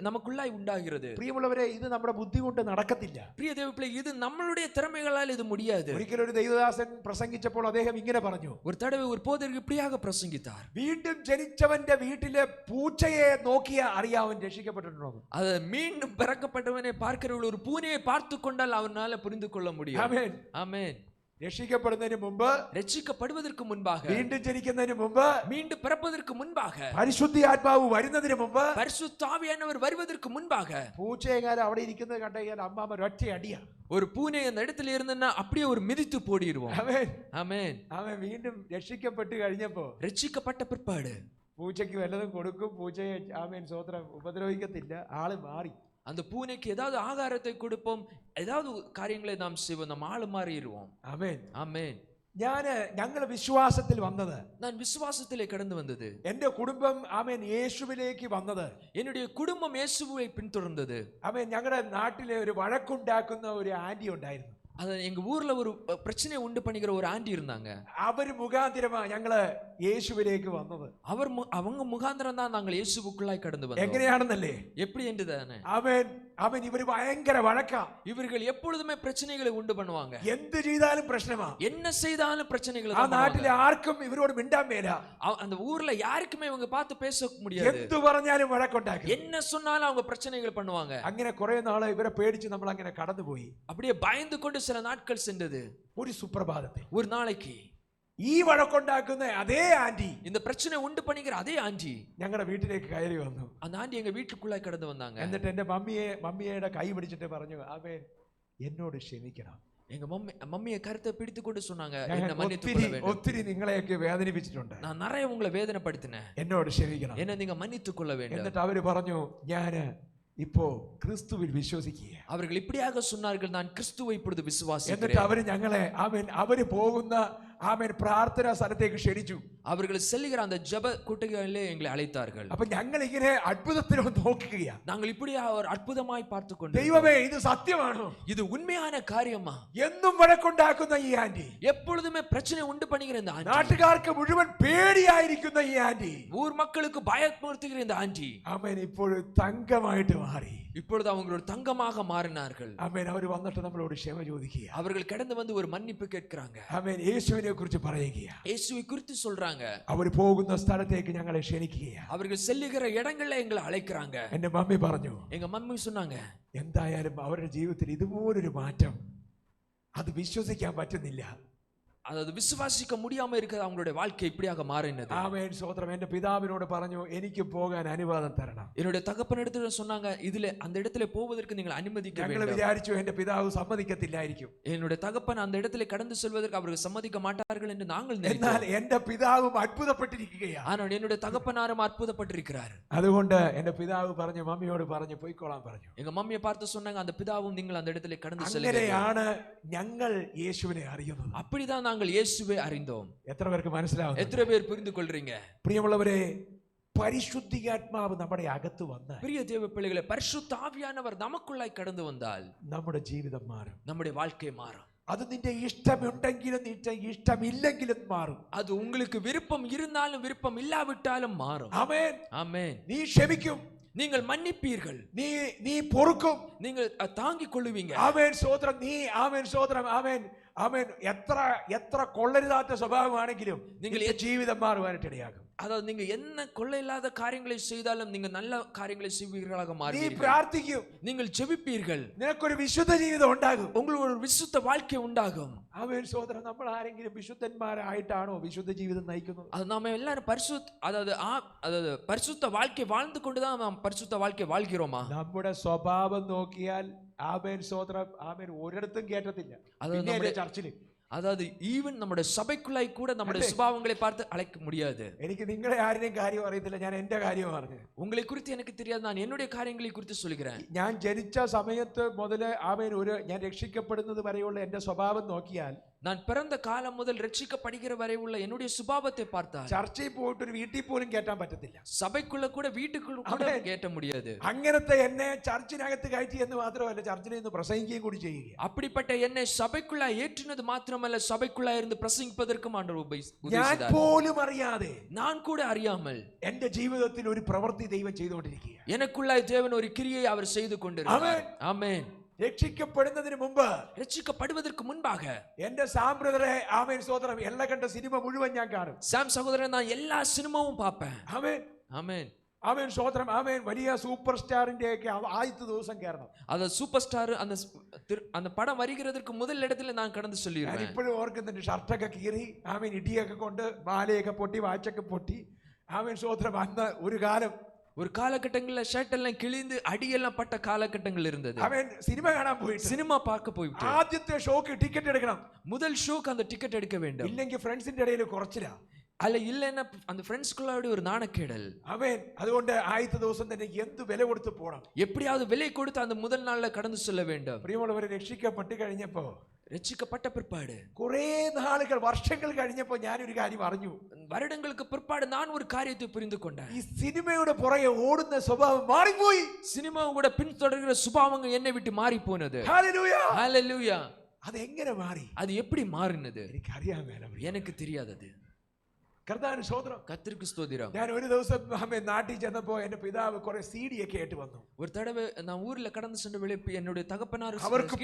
நமக்குள்ளாய் உண்டாகிறது. പ്രിയമുള്ളവരെ, ഇത് നമ്മുടെ ബുദ്ധി കൊണ്ട് നടക്കത്തില്ല. പ്രിയ ദൈവപ്പിള്ളേ, ഇത് നമ്മളുடைய திறமைகளால் இது முடியாது. ഒരിക്കലും ഒരു ദൈവദാസൻ പ്രസംഗിച്ചപ്പോൾ അദ്ദേഹം ഇങ്ങനെ പറഞ്ഞു. ஒரு தடவை ஒரு போதகர் இப்படியாக பிரசங்கித்தார். വീണ്ടും ജനിച്ചവന്റെ വീട്ടിലെ പൂച്ചയെ നോക്കിയാ അറിയാവൻ രക്ഷിക്കപ്പെട്ടിട്ടുണ്ടോ. அது மீண்டும் பிறக்கப்பட்டவனை பார்க்கிறவர்கள் ஒரு பூனையை பார்த்து கொண்டால் அவனால புரிந்து கொள்ள முடியும். ആമേൻ. ஆமென். രക്ഷിക്കപ്പെടുന്നതിന് മുമ്പ്, രക്ഷിക്കപ്പെടുவதற்கு മുൻപാக, വീണ്ടും ജനിക്കുന്നതിന് മുമ്പ്, மீண்டும் பிறப்பதற்கு முன்பாக, പരിശുദ്ധാത്മാവ് വരുന്നതിന് മുമ്പ്, பரிசுத்த ஆவியானவர் வருவதற்கு முன்பாக, പൂച്ചയെങ്ങാനും അവിടെ ഇരിക്കുന്നത് കണ്ടുകഴിഞ്ഞാൽ അമ്മാമ്മ ഒറ്റ അടിയാ. ஒரு பூனை அந்த இடத்துல இருந்தன்னா அப்படியே ஒரு மிதித்து போடிடுவோம். ആമേൻ. ஆமென். അവൻ വീണ്ടും രക്ഷിക്കപ്പെട്ട് കഴിഞ്ഞപ്പോ രക്ഷിക്കപ്പെട്ട பிற்பாடு പൂച്ചയ്ക്ക് വല്ലതും കൊടുക്കും. പൂച്ചയെ ആമേൻ സ്വതന്ത്രം ഉപദ്രവിക്കത്തില്ല. ആള് മാറി. அந்த பூனைக்கு ஏதாவது ஆகாரத்தை கொடுப்போம், ஏதாவது காரியங்களை நாம் செய்வோம், நம்ம ஆளு மாறிடுவோம். ആമേൻ. ஆமென். ഞങ്ങൾ വിശ്വാസത്തിൽ വന്നത്, நான் விசுவாசத்திலே கடந்து வந்தது. എന്റെ കുടുംബം ആമേൻ യേശുവിലേക്ക് വന്നത്, என்னுடைய குடும்பம் இயேசுவை பின்தொடர்ந்தது. ആമേൻ. ഞങ്ങളുടെ നാട്ടിലെ ഒരു വഴക്കുണ്ടാക്കുന്ന ഒരു ആന്റി ഉണ്ടായിരുന്നു. அது எங்க ஊர்ல ஒரு பிரச்சனையை உண்டு பண்ணிக்கிற ஒரு ஆண்டி இருந்தாங்க. അവര് മുഖാന്തിരമാ ഞങ്ങള് യേശുവിലേക്ക് വന്നത്. அவங்க முகாந்திரம் தான் நாங்கள் இயேசுவுக்குள்ளாய் கடந்து வந்தோம். എങ്ങനെയാണെന്നല്ലേ? எப்படி என்று தானே. അവൻ ഇവര് ഭയങ്കര വഴക്കാ. இவர்கள் எப்பொழுதுமே பிரச்சனைகளை உண்டு பண்ணுவாங்க. എന്ത് ചെയ്താലും പ്രശ്നമാ. என்ன செய்தாலும் பிரச்சனைகளை ആ നാട്ടിലെ ആർക്കും ഇവരോട് മിണ്ടാൻ മേല. அந்த ஊர்ல யாருக்குமே இவங்க பார்த்து பேச முடியாது. എന്ത് പറഞ്ഞാലും വഴക്കുണ്ടാക്കും. என்ன சொன்னாலும் அவங்க பிரச்சனைகள் பண்ணுவாங்க. അങ്ങനെ കുറെ നാളെ ഇവരെ പേടിച്ച് നമ്മൾ അങ്ങനെ കടന്നുപോയി. அப்படியே பயந்து கொண்டு சில நாட்கள் சென்றது. ഒരു സുപ്രഭാതത്തിൽ ஒரு നാளைக்கு ഈ വഴക്കുണ്ടാക്കുന്ന അതേ ആന്റി, இந்த பிரச்சனை உண்டு பண்ணிக்கிற அதே ஆண்டி ഞങ്ങളുടെ വീട്ടിലേക്ക് കയറി വന്നു. அந்த ஆண்டி எங்க வீட்டுக்குள்ளாய் கடந்து வந்தாங்க. എന്നിട്ട് എന്റെ മമ്മിയുടെ കൈ പിടിച്ചിട്ട് പറഞ്ഞു, അവൻ എന്നോട് ക്ഷമിക്കണം. எங்க மம்மியை கருத்தை பிடித்து கொண்டு சொன்னாங்க, என்ன மன்னித்துக் கொள்ள வேண்டும். ഒത്തിരി നിങ്ങളെയൊക്കെ വേദനിപ്പിച്ചിട്ടുണ്ട്. நான் நிறைய உங்களை வேதனைப்படுத்தினேன். എന്നോട് ക്ഷമിക്കണം. என்ன நீங்க மன்னித்துக் கொள்ள வேண்டும். എന്നിട്ട് അവര് പറഞ്ഞു, ഞാന് ഇപ്പോ ക്രിസ്തുവിൽ വിശ്വസിക്കുക. அவர்கள் இப்படியாக சொன்னார்கள், நான் கிறிஸ்துவை இப்பொழுது விசுவாசிக்கிறேன். എന്നിട്ട് അവര് ഞങ്ങളെ അവര് പോകുന്ന പ്രാർത്ഥനാ സ്ഥലത്തേക്ക് ക്ഷണിച്ചു. அவர்கள் செல்லுகிற அந்த ஜெப கூட்டங்களிலே எங்களை அழைத்தார்கள். അപ്പൊ ഞങ്ങൾ ഇങ്ങനെ അത്ഭുതത്തിനോ നോക്കുകയാണ്. நாங்கள் இப்படி ஒரு அற்புதமாய் பார்த்து கொண்டு, ദൈവമേ, ഇത് സത്യമാണോ? இது உண்மையான காரியமா? എന്നും വഴക്കുണ്ടാക്കുന്ന ഈ ആന്റി, எப்பொழுதுமே பிரச்சனை உண்டு பண்ணுகிற இந்த ஆண்டி, നാട്ടുകാർക്ക് മുഴുവൻ പേടിയായിരിക്കുന്ന ഈ ആന്റി, ஊர் மக்களுக்கு பயமுறுத்துகிற இந்த ஆண்டி, അവൻ ഇപ്പോൾ തങ്കമായിട്ട് മാറി. இப்பொழுது அவங்களோட தங்கமாக மாறினார்கள். അവൻ അവർ വന്നിട്ട് നമ്മളോട് ക്ഷമ ചോദിക്കുക. அவர்கள் கடந்து வந்து ஒரு மன்னிப்பு கேட்கிறாங்க. അവൻ യേശുവിനെ കുറിച്ച് പറയുകയാണ്. இயேசுவை குறித்து சொல்றாங்க. അവർ പോകുന്ന സ്ഥലത്തേക്ക് ഞങ്ങളെ ക്ഷണിക്കുകയാണ്. அவர்கள் செல்லுகிற இடங்கள்ல எங்களை அழைக்கிறாங்க. എന്റെ മമ്മി പറഞ്ഞു, எங்க மம்மி சொன்னாங்க, എന്തായാലും അവരുടെ ജീവിതത്തിൽ ഇതുപോലൊരു മാറ്റം അത് വിശ്വസിക്കാൻ പറ്റുന്നില്ല. அதாவது விசுவாசிக்க முடியாம இருக்கிறது அவங்களுடைய வாழ்க்கை இப்படியாக மாறினது. ആമേൻ. സ്തോത്രം. എന്റെ പിതാവിനോട് പറഞ്ഞു, എനിക്ക് പോകാൻ അനുവാദം തരണം. என்னுடைய தகப்பனிடத்துல சொன்னாங்க, இதுல அந்த இடத்துல போவதற்கு நீங்கள் அனுமதிக்க ഞങ്ങൾ வேண்டும். വിചാരിച്ചു എന്റെ പിതാവ് സമ്മതിക്കത്തില്ലായിരിക്കും. என்னுடைய தகப்பன் அந்த இடத்துல கடந்து செல்வதற்கு அவர்கள் சம்மதிக்க மாட்டார்கள் என்று நாங்கள் എന്നാൽ நினைத்தோம். എന്റെ പിതാവും അത്ഭുതപ്പെട്ടിരിക്കുകയാണ്. ஆனால் என்னுடைய தகப்பனாரும் அற்புதப்பட்டிருக்கிறார். അതുകൊണ്ട് എന്റെ പിതാവ് പറഞ്ഞു, മമ്മിയോട് പറഞ്ഞു പോയിക്കോളാൻ പറഞ്ഞു. எங்க மம்மியை பார்த்து சொன்னாங்க, அந்த பிதாவும் நீங்கள் அந்த இடத்துல கடந்து செல்லுங்கள். അങ്ങനെയാണ് ഞങ്ങൾ യേശുവിനെ അറിയുന്നത്. அப்படிதான் நாங்கள் இயேசுவை அறிந்தோம். എത്ര പേർക്ക് മനസ്സിലാവും? எத்தனை பேர் புரிந்து கொள்றீங்க? പ്രിയമുള്ളവരെ, പരിശുദ്ധാത്മാവ് നമ്മുടെ അകത്ത് വന്ന്, பிரிய தேவ பிள்ளைகளே, பரிசுத்த ஆவியானவர் நமக்குள்ளாய் கடந்து வந்தால் നമ്മുടെ ജീവിതം മാറും. நம்முடைய வாழ்க்கை மாறும். അത് നിന്റെ ഇഷ്ടമുണ്ടെങ്കിലും നിന്റെ ഇഷ്ടമില്ലെങ്കിലും മാറും. அது உங்களுக்கு விருப்பம் இருந்தாலும் விருப்பம் இல்லாவிட்டாலும் மாறும். ആമേൻ. ஆமென். നീ ക്ഷമിക്കും. நீங்கள் மன்னிப்பீர்கள். നീ പൊറുക്കും. நீங்கள் தாங்கிக் கொள்ளுவீங்க. ആമേൻ. സ്തോത്രം. ആമേൻ. സ്തോത്രം. ആമേൻ. ആമേൻ. എത്ര കൊള്ളരുതാത്ത സ്വഭാവമാണെങ്കിലും നിങ്ങളുടെ ജീവിതം മാറുവാനായിട്ട് ഇടയാകും. அதாவது நீங்க என்ன கொள்ளை இல்லாத காரியங்களை செய்தாலும் நீங்க நல்ல காரியங்களை செய்வீர்களாக നീ மாறுவீர்கள். പ്രാർത്ഥിക്കും. நீங்கள் ஜெபிப்பீர்கள். നിനക്കൊരു വിശുദ്ധ ജീവിതം ഉണ്ടാകും. உங்களுக்கு ஒரு விசுத்த வாழ்க்கை உண்டாகும். ആമേൻ. സ്തോത്രം. നമ്മൾ ആരെങ്കിലും വിശുദ്ധന്മാരായിട്ടാണോ വിശുദ്ധ ജീവിതം നയിക്കുന്നത്? அது நாம எல்லாரும் அதாவது பரிசுத்த வாழ்க்கை வாழ்ந்து கொண்டுதான் நாம் பரிசுத்த வாழ்க்கை வாழ்கிறோமா? നമ്മുടെ സ്വഭാവം നോക്കിയാൽ ആമേൻ. സ്തോത്രം. ആമേൻ. ഒരിടത്തും കേട്ടത്തില്ല. നമ്മുടെ ചർച്ചിൽ, அதாவது ஈவன் நம்முடைய சபைக்குள்ளாய் கூட நம்முடைய சுபாவங்களை பார்த்து அழைக்க முடியாது. എനിക്ക് നിങ്ങളെ ആരുടെയും കാര്യം അറിയത്തില്ല. ഞാൻ എന്റെ കാര്യം പറഞ്ഞു. உங்களை குறித்து எனக்கு தெரியாது, நான் என்னுடைய காரியங்களை குறித்து சொல்கிறேன். ഞാൻ ജനിച്ച സമയത്ത് മുതൽ ആമേൻ ഞാൻ രക്ഷിക്കപ്പെടുന്നത് വരെയുള്ള എന്റെ സ്വഭാവം നോക്കിയാൽ நான் பிறந்த காலம் முதல் ரட்சிக்கப்படுகிற வரை உள்ள என்னுடைய சுபாவத்தை பார்த்தால் ചർച്ചയിൽ പോയിട്ട് ഒരു വീട്ടിൽ പോലും കേട്ടാൻ പറ്റത്തില്ല. சபைக்குள்ள கூட வீட்டுக்குள்ள கூட கேட்ட முடியாது. അങ്ങനത്തെ എന്നെ ചർച്ചിനകത്ത് കയറ്റി എന്ന് മാത്രമല്ല, ചർച്ചിൽ നിന്ന് പ്രസംഗിക്കുകയും കൂടി ചെയ്യുക. அப்படிப்பட்ட என்னை சபைக்குள்ள ஏற்றினது மாத்திரமல்ல, சபைக்குள்ள இருந்து பிரசங்கிப்பதற்கும் ஆண்டவர் ഞാൻ പോലും അറിയാതെ, நான் கூட அறியாமல் എന്റെ ജീവിതത്തിൽ ഒരു പ്രവൃത്തി ദൈവം ചെയ്തുകൊണ്ടിരിക്കുക. எனக்குள்ளாய் தேவன் ஒரு கிரியை அவர் செய்து கொண்டிருக்கிறார். ஆமென். രക്ഷിക്കപ്പെടുന്നതിന് മുമ്പ്, രക്ഷിക്കപ്പെടുவதற்கு മുൻപാக എന്റെ സാമ്പ്രദരെ ആമേൻ സ്തോത്രം എല്ലാ കണ്ട സിനിമ മുഴുവൻ ഞാൻ കാണും. சாம் சகோதரன், நான் எல்லா சினிமாவும் பார்ப்பேன். ആമേൻ ஆமென். ആമേൻ സ്തോത്രം. ആമേൻ. വലിയ സൂപ്പർ സ്റ്റാറിന്റെ ഒക്കെ ആദ്യത്തെ ദിവസം കയറണം. அது சூப்பர் ஸ்டார் அந்த படம் வருகிறதுக்கு முதல் இடத்துல நான் கடந்து ഞാൻ சொல்லிடுவேன். ഇപ്പോഴും ഓർക്കുന്നുണ്ട്, ഷർട്ടൊക്കെ കീറി ആമേൻ ഇടിയൊക്കെ കൊണ്ട് മാലയൊക്കെ പൊട്ടി വാച്ചൊക്കെ പൊട്ടി ആമേൻ സ്തോത്രം. അന്ന് ഒരു കാലം, ஒரு காலகட்டங்கள்ல ஷர்ட் எல்லாம் கிழிந்து அடியெல்லாம் பட்ட காலகட்டங்கள் இருந்தது. അവൻ സിനിമ കാണാൻ പോയിട്ട് சினிமா பார்க்க போயிட்டு ആദ്യത്തെ ഷോക്ക് ടിക്കറ്റ് എടുക്കണം. முதல் ஷோக்கு அந்த டிக்கெட் எடுக்க வேண்டும். ഇല്ലെങ്കിൽ ഫ്രണ്ട്സിന്റെ ഇടയിൽ കുറച്ചില്ല. அல்ல இல்லைன்னா அந்த ஃப்ரெண்ட்ஸ்குள்ளோட ஒரு நாணக்கேடல். അവൻ അതുകൊണ്ട് ആദ്യത്തെ ദിവസം തന്നെ എന്ത് വില കൊടുത്ത് പോണം, எப்படியாவது விலை கொடுத்து அந்த முதல் நாள்ல கடந்து செல்ல வேண்டும். പ്രിയമുള്ളവരെ, രക്ഷിക്കപ്പെട്ട് കഴിഞ്ഞപ്പോ, രക്ഷിക്കപ്പെട്ട பிற்பாடு കുറെ നാളുകൾ വർഷങ്ങൾ കഴിഞ്ഞപ്പോ ഞാനൊരു കാര്യം അറിഞ്ഞു. வருடங்களுக்கு பிற்பாடு நான் ஒரு காரியத்தை புரிந்து கொண்டேன். ഈ സിനിമയുടെ പുറകെ ഓടുന്ന സ്വഭാവം മാറിപ്പോയി. சினிமாவும் கூட பின்தொடர்கிற சுபாவங்கள் என்னை விட்டு மாறி போனது. ഹല്ലേലൂയ. ஹல்லேலூயா. അത് എങ്ങനെ മാറി? அது எப்படி மாறினது എനിക്കറിയാൻ മേല. எனக்கு தெரியாதது. കർത്താവിന് സ്തോത്രം. கர்த்தருக்கு ஸ்தோத்திரம். ഞാൻ ഒരു ദിവസം നാട്ടിൽ ചെന്നപ്പോ എന്റെ പിതാവ് കുറെ CD ഒക്കെ ആയിട്ട് വന്നു. ஒரு தடவை நான் ஊர்ல கடந்து சென்ற வேளை என்னுடைய தகப்பனார் അവർക്ക്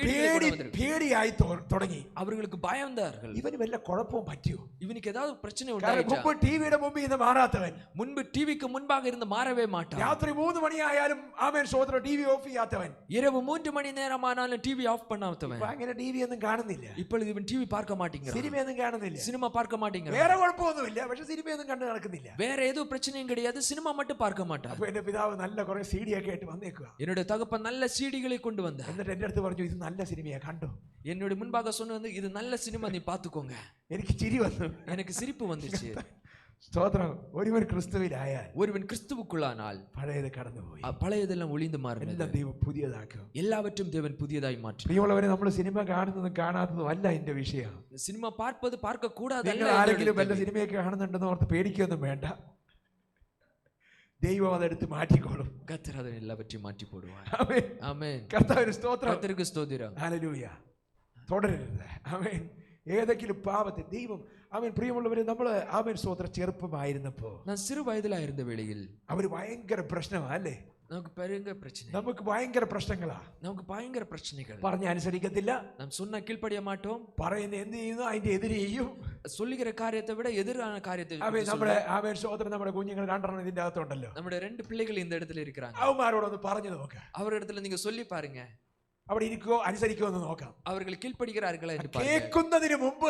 പേടിയായി തുടങ്ങി. அவர்களுக்கு பயந்தார்கள். ഇവന് വല്ല കുഴപ്പവും പറ്റിയോ, இவனுக்கு ஏதாவது பிரச்சனை உண்டாயிச்சா? മുമ്പ് ടിവിയുടെ മുമ്പിൽ നിന്ന് മാറാത്തവൻ, முன்பு டிவிக்கு முன்பாக இருந்து மாறவே மாட்டான். രാത്രി 3 മണിയായാലും ആമേൻ സ്തോത്രം ടിവി ഓഫ് ചെയ്യാത്തവൻ, இரவு 3 மணி நேரமானாலும் டிவி ஆஃப் பண்ணாதவன். അങ്ങനെ ടിവി ഒന്നും കാണുന്നില്ല. இப்பொழுது இவன் டிவி பார்க்க மாட்டேங்கிறான். സിനിമയൊന്നും കാണുന്നില്ല. சினிமா பார்க்க மாட்டேங்கிறான். വേറെ കുഴപ്പമൊന്നുമില്ല, പക്ഷെ സിനിമയൊന്നും കണ്ടു നടക്കുന്നില്ല. வேற எதுவும் பிரச்சனையும் கிடையாது, சினிமா மட்டும் பார்க்க மாட்டான். അപ്പൊ എന്റെ പിതാവ് നല്ല കുറെ CD ഒക്കെ ആയിട്ട് വന്നേക്കുക. என்னுடைய தகப்பன் நல்ல சீடிகளை கொண்டு வந்தார். എന്നിട്ട് എന്റെ അടുത്ത് പറഞ്ഞു, ഇത് നല്ല സിനിമയാ, കണ്ടോ? என்னுடைய முன்பாக சொன்னது, இது நல்ல சினிமா, நீ பாத்துக்கோங்க. എനിക്ക് ചിരി വന്നു, எனக்கு சிரிப்பு வந்துச்சு. സ്തോത്രം. ഒരുവൻ ക്രിസ്തുവിലായാൽ, ஒருவன் கிறிஸ்துவுக்குள்ளானால் പഴയത് കടന്നുപോയി, பழையதெல்லாம் ஒளிந்து മാറുന്നത്. എല്ലാം ദൈവം പുതിയതാക്കും. எல்லாவற்றும் தேவன் புதியதாய் மாற்றும். പ്രിയമുള്ളവരെ, നമ്മൾ സിനിമ കാണുന്നതും കാണാത്തതും അല്ല എന്റെ വിഷയം. சினிமா பார்ப்பது பார்க்க கூடாது. നിങ്ങൾ ആരെങ്കിലും വല്ല സിനിമയൊക്കെ കാണുന്നുണ്ടെന്ന് ഓർത്ത് പേടിക്കൊന്നും വേണ്ട. ദൈവം അതെടുത്ത് മാറ്റിക്കോളും. கர்த்தர் அதை எல்லாவற்றையும் மாற்றி போடுவார். ആമേൻ. ஆமென். കർത്താവിന് സ്തോത്രം. கர்த்தருக்கு ஸ்தோத்திரம். ഹല്ലേലൂയ. തുടരരുത്. ആമേൻ. ഏതെങ്കിലും പാപത്തെ ദൈവം, ആമേൻ. പ്രിയമുള്ളവരെ, നമ്മൾ ആമേൻ സ്തോത്രം ചെറുപ്പമായിരുന്നപ്പോ நான் சிறு வயதில இருந்த வேளையில் അവര് ഭയങ്കര പ്രശ്നമാ അല്ലേ? நமக்கு பயங்கர பிரச்சனை. നമുക്ക് ഭയങ്കര പ്രശ്നങ്ങളാ. நமக்கு பயங்கர பிரச்சனைகள். പറഞ്ഞ അനുസരിക്കത്തില്ല, நாம் சொன்ன கீழ்ப்படிய மாட்டோம். പറയുന്ന എന്ത് ചെയ്യുന്നു അതിന്റെ എതിര് ചെയ്യും. சொல்லுகிற காரியத்தை விட எதிரான காரியத்தை ആമേൻ. നമ്മുടെ ആമേൻ സ്തോത്രം. നമ്മുടെ കുഞ്ഞുങ്ങൾ 2 ഇതിന്റെ അകത്തുണ്ടല്ലോ. நம்முடைய 2 பிள்ளைகள் இந்த இடத்துல இருக்கிறாங்க. അവന്മാരോടൊന്ന് പറഞ്ഞു നോക്ക്. அவரிடத்துல நீங்க சொல்லி பாருங்க, അവിടെ ഇരിക്കോ അനുസരിക്കോ എന്ന് നോക്കാം. அவர்கள் கீழ்ப்படுகிறார்களா என்று பாருங்க. കേൾക്കുന്നതിന് മുമ്പ്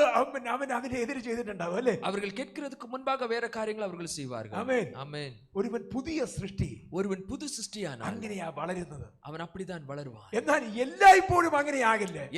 അവൻ അതിന്റെ എതിര് ചെയ്തിട്ടുണ്ടാവും അല്ലേ? அவர்கள் கேட்கிறதுக்கு முன்பாக வேற காரியங்கள் அவர்கள் செய்வார்கள். ആമേൻ. ஆமென். ഒരുവൻ പുതിയ സൃഷ്ടി, ஒருவன் புது சிருஷ்டியானான். അങ്ങനെയാ വളരുന്നത്. அவன் அப்படிதான் வளருவான். എന്നാൽ എല്ലായ്പ്പോഴും അങ്ങനെയാകില്ല.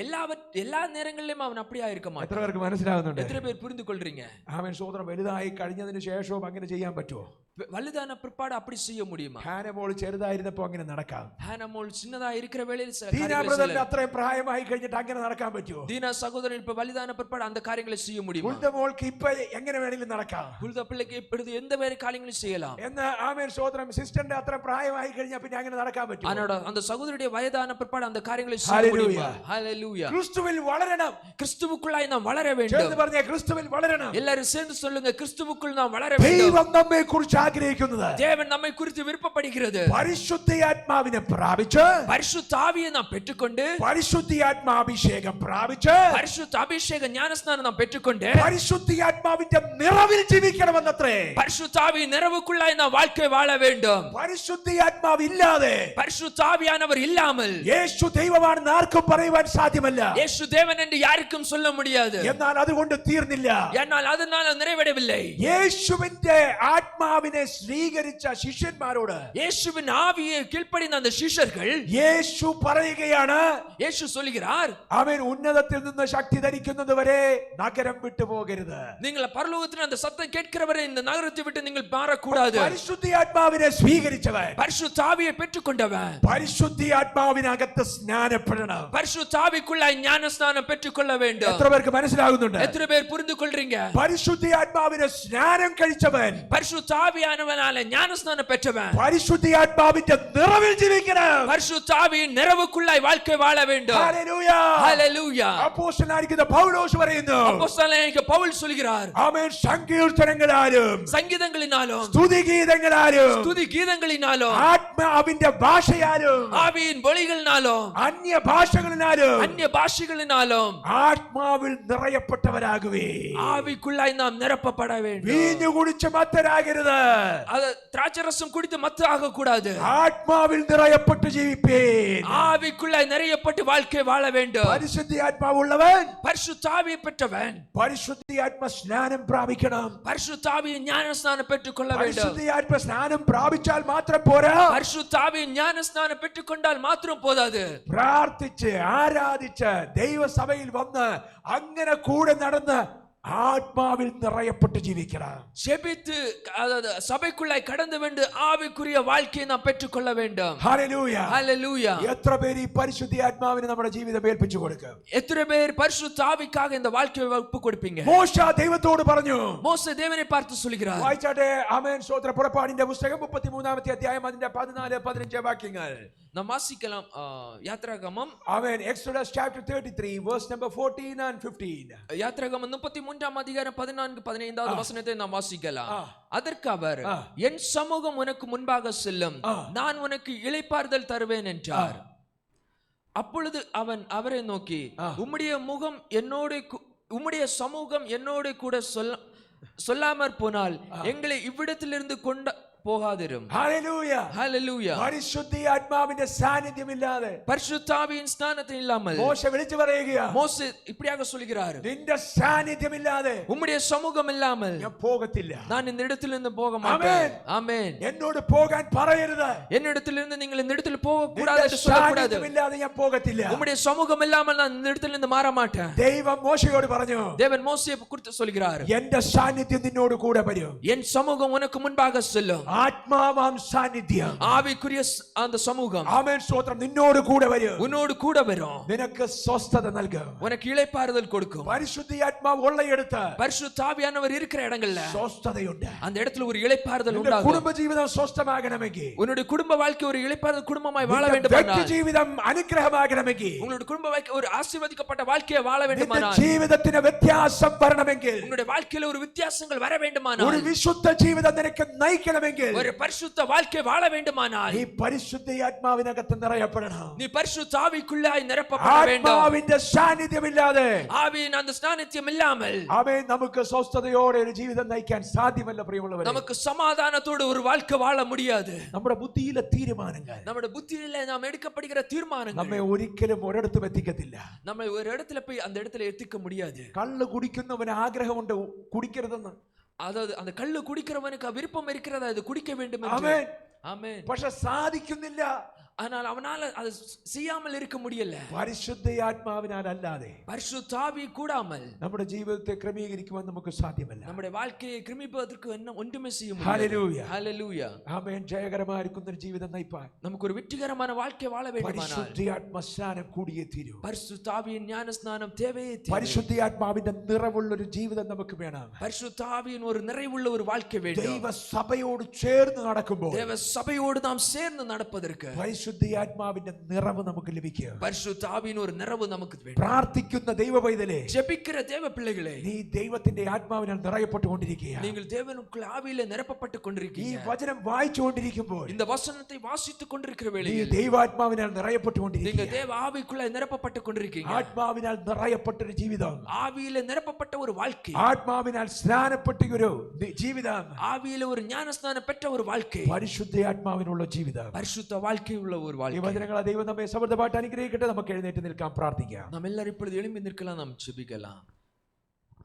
எல்லா நேரங்களிலும் அவன் அப்படியே இருக்க എത്ര மாட்டான். പേർക്ക് മനസ്സിലാകുന്നുണ്ട്? எத்தனை பேர் புரிந்து கொள்றீங்க? ആമേൻ സ്തോത്രം. വലുതായി കഴിഞ്ഞതിന് ശേഷവും അങ്ങനെ ചെയ്യാൻ പറ്റുമോ? வலுதான பிற்பாடு அப்படி செய்ய முடியுமா? ഹാനമോൾ ചെറുതായിരുന്നപ്പോ അങ്ങനെ നടക്കാം. ஹானமோல் சின்னதா இருக்கிற வேளையில் ദീനാ ബ്രദറിന്റെ അത്രയും പ്രായമായി കഴിഞ്ഞിട്ട് അങ്ങനെ നടക്കാൻ പറ്റുമോ? தீனா சகோதரன் இப்ப வலுதான பிற்பாடு அந்த காரியங்களை செய்ய முடியுமா? ഉൽദമോൾക്ക് ഇപ്പൊ എങ്ങനെ വേണമെങ്കിലും നടക്കാം. புல்த பிள்ளைக்கு இப்பொழுது எந்த வேற காரியங்களும் செய்யலாம். എന്ന് ആമേൻ സ്തോത്രം. സിസ്റ്ററിന്റെ അത്ര പ്രായമായി കഴിഞ്ഞാൽ പിന്നെ അങ്ങനെ നടക്കാൻ പറ്റുമോ? ஆனோட அந்த சகோதரனுடைய வயதான பிற்பாடு அந்த காரியங்களை செய்ய முடியுமா? ஹalleluya. ക്രിസ്തുവിൽ വളരണം. கிறிஸ்துவுக்குள்ளாய் நாம் வளர வேண்டும். ചേർന്ന് പറഞ്ഞേ, ക്രിസ്തുവിൽ വളരണം. எல்லாரும் சேர்ந்து சொல்லுங்க, கிறிஸ்துவுக்குள் நாம் வளர வேண்டும். ദൈവം നമ്മെ കുറിച്ച് ആഗ്രഹിക്കുന്നത്, தேவன் நம்மை குறித்து விருப்பப்படுகிறது, പരിശുദ്ധാത്മാവിനെ പ്രാപിച്ച്, பரிசுத்த ஆவியை நாம் பெற்றுக்கொண்டு, പരിശുദ്ധാത്മാഭിഷേകം പ്രാപിച്ച്, பரிசுத்த அபிஷேக ஞானஸ்நானம் நாம் பெற்றுக்கொண்டு, പരിശുദ്ധാത്മാവിന്റെ നിറവിൽ ജീവിക്കണമെന്നത്രേ. பரிசுத்த ஆவி நிறைவுக்குள்ளாய் நாம் வாழ்க்கை வாழ வேண்டும். പരിശുദ്ധാത്മാവ് ഇല്ലാതെ, பரிசுத்த ஆவியானவர் இல்லாமல் യേശു ദൈവമാണെന്ന് ആർക്കും പറയുവാൻ സാധ്യമല്ല. இயேசு தேவன் என்று யாருக்கும் சொல்ல முடியாது. എന്നാൽ അതുകൊണ്ട് തീർന്നില്ല. എന്നാൽ அதனால நிறைவேறவில்லை. യേശുവിന്റെ ആത്മാവിനെ സ്വീകരിച്ച ശിഷ്യന്മാരോട് இயேசுவின் ஆவியை கீழ்ப்படிந்த அந்த சீஷர்கள் യേശു പറയുകയാണ്, പറയാണ്, യേശു சொல்கிறார், അവൻ ഉന്നതത്തിൽ നിന്ന് ശക്തി ധരിക്കുന്നത് വരെ നഗരം വിട്ടു പോകരുത്. நீங்கள் பரலோகத்தில் அந்த சத்தம் கேட்கிற வரை இந்த நகரத்தை விட்டு நீங்கள் மாறக்கூடாது. പരിശുദ്ധാത്മാവിനെ സ്വീകരിച്ചവൻ, பரிசுத்த ஆவியை பெற்றுக்கொண்டவன், പരിശുദ്ധാത്മാവിനകത്ത് സ്നാനപ്പെടണം. பரிசுத்த ஆவிக்குள்ளாய் ஞானஸ்நானம் பெற்றுக்கொள்ள வேண்டும். എത്ര പേർക്ക് മനസ്സിലാകുന്നുണ്ട്? எத்தனை பேர் புரிந்து கொள்றீங்க? പരിശുദ്ധാത്മാവിനെ സ്നാനം കഴിച്ചവൻ, பரிசுத்த ஆவியானவனால ஞானஸ்நானம் பெற்றவன் പരിശുദ്ധാത്മാവിന്റെ നിറവിൽ ജീവിക്കണം. பரிசுத்த ஆவியின் நிறைவுக்குள்ளாய் வாழ்க்கை வாழ வேண்டும். ഹല്ലേലൂയ, ஹல்லேலூயா. അപ്പോസ്തലനായിരിക്കുന്ന പൗലോസ് പറയുന്നു, அப்போஸ்தலனாகிய பவுல் சொல்கிறார், ആമേൻ, സങ്കീർത്തനങ്ങളാലും சங்கீதங்களினாலும் സ്തുതിഗീതങ്ങളാലും துதி கீதங்களினாலும் ആത്മാവിന്റെ ഭാഷയാലും ஆவியின் மொழிகளினாலும் അന്യ ഭാഷകളിനാലും அந்நிய பாஷைகளினாலும் ആത്മാവിൽ നിറയപ്പെട്ടവരാകുവേ. ஆவிக்குள்ளாய் நாம் நிரப்பப்பட வேண்டும். വീഞ്ഞു കുടിച്ച് മത്തരാകരുത്, அது திராட்சரசம் குடித்து மத்து ஆக கூடாது. ആത്മാവിൽ നിറയപ്പെട്ട് ജീവിപ്പേൻ. ஆவிக்குள்ளாய் நிறையப்பட்டு வாழ்க்கை வாழ வேண்டும். പരിശുദ്ധാത്മാവുള്ളവൻ பரிசுத்த ஆவியை பெற்றவன் പരിശുദ്ധാത്മ സ്നാനം പ്രാപിക്കണം. பரிசுத்த ஆவியின் ஞானஸ்நானம் பெற்றுக்கொள்ள வேண்டும். പരിശുദ്ധാത്മ സ്നാനം പ്രാപിച്ചാൽ മാത്രം പോരാ, பரிசுத்த ஆவியின் ஞானஸ்நானம் பெற்றுக்கொண்டால் மாத்திரம் போதாது. പ്രാർത്ഥിച്ച് ആരാധിച്ച് ദൈവസഭയിൽ വന്ന് അങ്ങനെ കൂടെ നടന്ന് ആത്മാവിൽ നിറയപ്പെട്ട് ജീവിക്കണം. ஜெபித்து அதாவது சபைக்குள்ளாய் கடந்து வந்து ஆவிக்குரிய வாழ்க்கையை நாம் பெற்றுக்கொள்ள வேண்டும். ഹല്ലേലൂയ, ஹல்லேலூயா. എത്ര പേര് ഈ പരിശുദ്ധാത്മാവിനെ നമ്മുടെ ജീവിതം ഏൽപ്പിച്ചു കൊടുക്കും? எத்தனை பேர் பரிசுத்த ஆவிக்காக இந்த வாழ்க்கையை ஒப்பு கொடுப்பீங்க? മോശ ദൈവത്തോട് പറഞ്ഞു, மோசே தேவனை பார்த்து சொல்கிறார். വായിച്ചാട്ടെ, ആമേൻ, സ്തോത്രം. പുറപ്പാടിന്റെ പുസ്തകം 33-ാമത്തെ അധ്യായം അതിന്റെ 14-15 വാക്യങ്ങൾ நாம் வாசிக்கலாம். யாத்ராகமம், ആമേൻ, exodus chapter 33 verse number 14 and 15. யாத்ராகமம் 33-ஆம் அதிகாரம் 14-15வது வசனத்தை நாம் வாசிக்கலாம். அதற்கு அவர், என் சமூகம் உனக்கு முன்பாக செல்லும், நான் உனக்கு இளைப்பாறுதல் தருவேன் என்றார். அப்பொழுது அவன் அவரை நோக்கி, உம்முடைய சமூகம் என்னோடு கூட சொல்லாமற் போனால் எங்களை இவ்விடத்திலிருந்து கொண்டு போகாதிரும். Hallelujah, hallelujah. പരിശുദ്ധാത്മാവിന്റെ സാന്നിധ്യമില്ലാതെ, பரிசுத்த ஆவியின் ஸ்நானத்தை இல்லாமல் മോശ വിളിച്ചു പറയുക, மோசே இப்படியாக சொல்கிறார், നിന്റെ സാന്നിധ്യമില്ലാതെ உம்முடைய சமூகம் இல்லாமல் ഞാൻ പോകത്തില്ല. நான் இந்த இடத்திலிருந்து போக மாட்டேன். ஆமென். എന്നോട് പോകാൻ പറയരുത്. என்னிடத்திலிருந்து நீங்கள் இந்த இடத்தில் போக கூடாது നിന്റെ என்று சொல்லக்கூடாது. സാന്നിധ്യമില്ലാതെ ഞാൻ പോകത്തില്ല. உம்முடைய சமூகம் இல்லாமல் நான் இந்த இடத்திலிருந்து மாற மாட்டேன். ദൈവം മോശയോട് പറഞ്ഞു, தேவன் மோசேயை குறித்து சொல்கிறார், എന്റെ സാന്നിധ്യം നിന്നോട് കൂടെ വരും. என் சமூகம் உனக்கு முன்பாக செல்லும். ആത്മാവാം സാന്നിധ്യം, ஆவிக்குரிய அந்த சமூகம், ആമേൻ, സ്തോത്രം, നിന്നോട് കൂടെ വരും. உன்னோடு கூட வரும். നിനക്ക് സ്വസ്ഥത നൽകും. உனக்கு இளைப்பாறுதல் கொடுக்கும். പരിശുദ്ധാത്മാവ് ഉള്ളയിടത്ത് பரிசுத்த ஆவியானவர் இருக்கிற இடங்கள்ல സ്വസ്ഥതയുണ്ട്. அந்த இடத்துல ஒரு இளைப்பாறுதல் നിന്റെ உண்டாகும். കുടുംബജീവിതം സ്വസ്ഥമാകണമെങ്കിൽ, உன்னுடைய குடும்ப வாழ்க்கை ஒரு இளைப்பாறுதல் குடும்பமாய் வாழ നിന്റെ வேண்டுமானால், വ്യക്തിജീവിതം അനുഗ്രഹമാകണമെങ്കിൽ, உங்களுடைய குடும்ப வாழ்க்கை ஒரு ஆசீர்வதிக்கப்பட்ட வாழ்க்கையை வாழ നിന്റെ வேண்டுமானால், ജീവിതത്തിന് വ്യത്യാസം വരണമെങ്കിൽ, உங்களுடைய வாழ்க்கையில ஒரு வித்தியாசங்கள் வர ഒരു வேண்டுமானால், വിശുദ്ധ ജീവിതം നിനക്ക് നയിക്കണമെങ്കിൽ, ஒரு பரிசுத்த வாழ்க்கை வாழ வேண்டுமானால், നീ പരിശുദ്ധാത്മാവിനകത്ത് നിറയപ്പെടണം. நீ பரிசுத்த ஆவிக்குள்ளாய் நிரப்பப்பட வேண்டும். ആത്മാവിന്റെ സാന്നിധ്യമില്ലാതെ ஆவியின் அந்த ஸ்நானத்தியம் இல்லாமல் ആമേൻ, നമുക്ക് സ്വസ്ഥതയോടെ ഒരു ജീവിതം നയിക്കാൻ സാധ്യമല്ല. പ്രിയമുള്ളവരെ, நமக்கு சமாதானத்தோடு ஒரு வாழ்க்கை வாழ முடியாது. നമ്മുടെ ബുദ്ധിയിലെ തീരുമാനങ്ങൾ நம்முடைய புத்தியில நாம் எடுக்கப்படுகிற தீர்மானங்கள் നമ്മെ ഒരിക്കലും ഒരിടത്തും എത്തിക്കത്തില്ല. நம்ம ஒரு இடத்துல போய் அந்த இடத்துல எத்திக்க முடியாது. കള്ള് കുടിക്കുന്നവന് ആഗ്രഹമുണ്ട് കുടിക്കരുതെന്ന്. அதாவது அந்த கள்ளு குடிக்கிறவனுக்கு விருப்பம் இருக்கிறது, அது குடிக்க வேண்டும் என்று. ആമേൻ. ஆமென். പക്ഷെ സാധിക്കുന്നില്ല. ஆனால் அவனால அது செய்யாமல் இருக்க முடியல. പരിശുദ്ധാത്മാവിനാൽ അല്ലാതെ பரிசுத்த ஆவி கூடாமல் നമ്മുടെ ജീവിതത്തെ ക്രമീകരിക്കുവാൻ നമുക്ക് സാധ്യമല്ല. நம்முடைய வாழ்க்கையை கிருமிப்பதற்கு ஒன்றுமே செய்ய ഹല്ലേലൂയ, முடியாது. ஹல்லேலூயா. ആമേൻ. ജയകരമായിരിക്കുന്ന ഒരു ജീവിതം നയിപ്പാൻ நமக்கு ஒரு வெற்றிகரமான வாழ்க்கை வாழ வேண்டுமானால் പരിശുദ്ധാത്മസ്നാനം കൂടിയേ തീരൂ. பரிசுத்த ஆவியின் ஞான ஸ்நானம் தேவையே தேவை. പരിശുദ്ധാത്മാവിന്റെ നിറവുള്ള ഒരു ജീവിതം നമുക്ക് വേണം. பரிசுத்த ஆவியின் ஒரு நிறைவுள்ள ஒரு வாழ்க்கை வேண்டும். ദൈവസഭയോട് ചേർന്ന് നടക്കുമ്പോൾ தேவ சபையோடு நாம் சேர்ந்து நடப்பதற்கு പരിശുദ്ധാത്മാവിന്റെ നിറവ് നമുക്ക് ലഭിക്കും. பரிசுத்த ஆவியின் ஒரு நிறைவு நமக்கு வேண்டும். പ്രാർത്ഥിക്കുന്ന ദൈവ പൈതലേ, ஜெபிக்கிற தேவ பிள்ளைகளே, നീ ദൈവത്തിന്റെ ആത്മാവിനാൽ നിറയപ്പെട്ടുകൊണ്ടിരിക്കുകയാണ്. நீங்கள் தேவனுக்குள் ஆவியிலே நிரப்பப்பட்டு ഈ கொண்டிருக்கீங்க. വചനം വായിച്ചുകൊണ്ടിരിക്കുമ്പോൾ இந்த வசனத்தை வாசித்துக் கொண்டிருக்கிற നീ வேளையில் ദൈവാത്മാവിനാൽ நீங்க നിറയപ്പെട്ടുകൊണ്ടിരിക്കുക. தேவ ஆவிக்குள்ள நிரப்பப்பட்டு கொண்டிருக்கீங்க. ആത്മാവിനാൽ നിറയപ്പെട്ടൊരു ജീവിതം, ஆவியிலே நிரப்பப்பட்ட ஒரு வாழ்க்கை, ആത്മാവിനാൽ സ്നാനപ്പെട്ട ഒരു ജീവിതം, ஆவியிலே ஒரு ஞானஸ்நானம் பெற்ற ஒரு வாழ்க்கை, പരിശുദ്ധാത്മാവിനുള്ള ജീവിതം. பரிசுத்த வாழ்க்கை உள்ள ஒரு ഈ வாழ்க்கை. വചനങ്ങളെ ദൈവം നമ്മെ സമൃദ്ധമായിട്ട് അനുഗ്രഹിക്കട്ടെ. നമുക്ക് എഴുന്നേറ്റ് നിൽക്കാം, പ്രാർത്ഥിക്കാം. நாம் எல்லாரும் இப்பொழுது எழும்பி நிற்கலாம், நாம் ஜெபிக்கலாம்.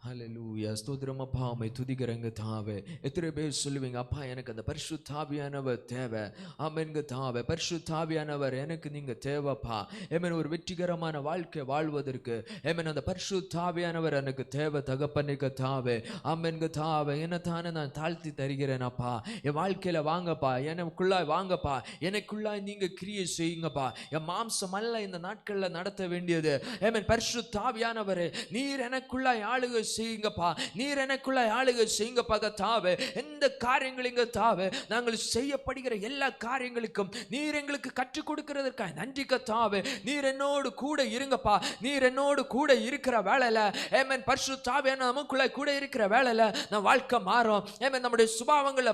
ஹல்லேலூயா. ஸ்தோத்திரம் அப்பா, உம்மை துதிக்கிறேங்க தாவே. எத்தனை பேர் சொல்லுவீங்க, அப்பா எனக்கு அந்த பரிசுத்த ஆவியானவர் தேவை. ஆமென்ங்க தாவே. பரிசுத்த ஆவியானவர் எனக்கு நீங்க தேவைப்பா. ஆமென். ஒரு வெற்றிகரமான வாழ்க்கை வாழ்வதற்கு ஆமென் அந்த பரிசுத்த ஆவியானவர் எனக்கு தேவை தகப்பனுக்கு தாவே. ஆமென்ங்க தாவே. என்னத்தானே நான் தாழ்த்தி தருகிறேன் அப்பா. என் வாழ்க்கையில வாங்கப்பா, எனக்குள்ளாய் வாங்கப்பா, எனக்குள்ளாய் நீங்க கிரியை செய்யுங்கப்பா. என் மாம்சம் அல்ல இந்த நாட்கள்ல நடத்த வேண்டியது. ஆமென். பரிசுத்த ஆவியானவரே, நீர் எனக்குள்ளாய் ஆளுகை செய்யுங்கப்பா. நீர் எனக்குள்ள ஆளுகை செய்யுங்கப்பா கர்த்தாவே. எந்த காரியங்களுங்க தாவே நாங்கள் செய்யப்படுகிற எல்லா காரியங்களுக்கும் நீர் எங்களுக்கு கற்றுக் கொடுக்கிறதற்காக நன்றி கர்த்தாவே. நீர் என்னோடு கூட இருங்கப்பா. நீர் என்னோடு கூட இருக்கிற வேளையில ஆமென் பரிசுத்த ஆவியானவர் நமக்குள்ள கூட இருக்கிற வேளையில நம் வாழ்க்கை மாறும். ஆமென். நம்முடைய சுபாவங்கள்ல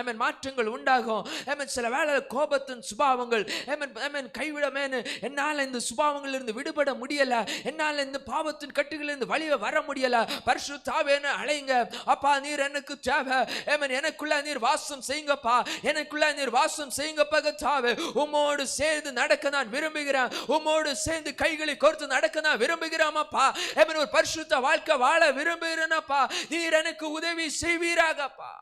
ஆமென் மாற்றங்கள் உண்டாகும். ஆமென். சில வேளையில கோபத்தின் சுபாவங்கள் ஆமென் ஆமென் கைவிடமேனு என்னால இந்த சுபாவங்களில் இருந்து விடுபட முடியல, என்னால இந்த பாவத்தின் கட்டுகளிலிருந்து வெளியே வர முடியல. பரிசுத்த ஆவியானவரை அழைங்க. அப்பா நீர் எனக்கு தேவை. ஆமென். எனக்குள்ள நீர் வாசம் செய்யுங்கப்பா. எனக்குள்ள நீர் வாசம் செய்யுங்கப்பா கர்த்தாவே. உம்மோடு சேர்ந்து நடக்க நான் விரும்புகிறேன். உம்மோடு சேர்ந்து கைகளை கோர்த்து நடக்க நான் விரும்புகிறேன் அப்பா. ஆமென். ஒரு பரிசுத்த வாழ்க்கை வாழ விரும்புகிறேனப்பா. நீர் எனக்கு உதவி செய்வீராகப்பா.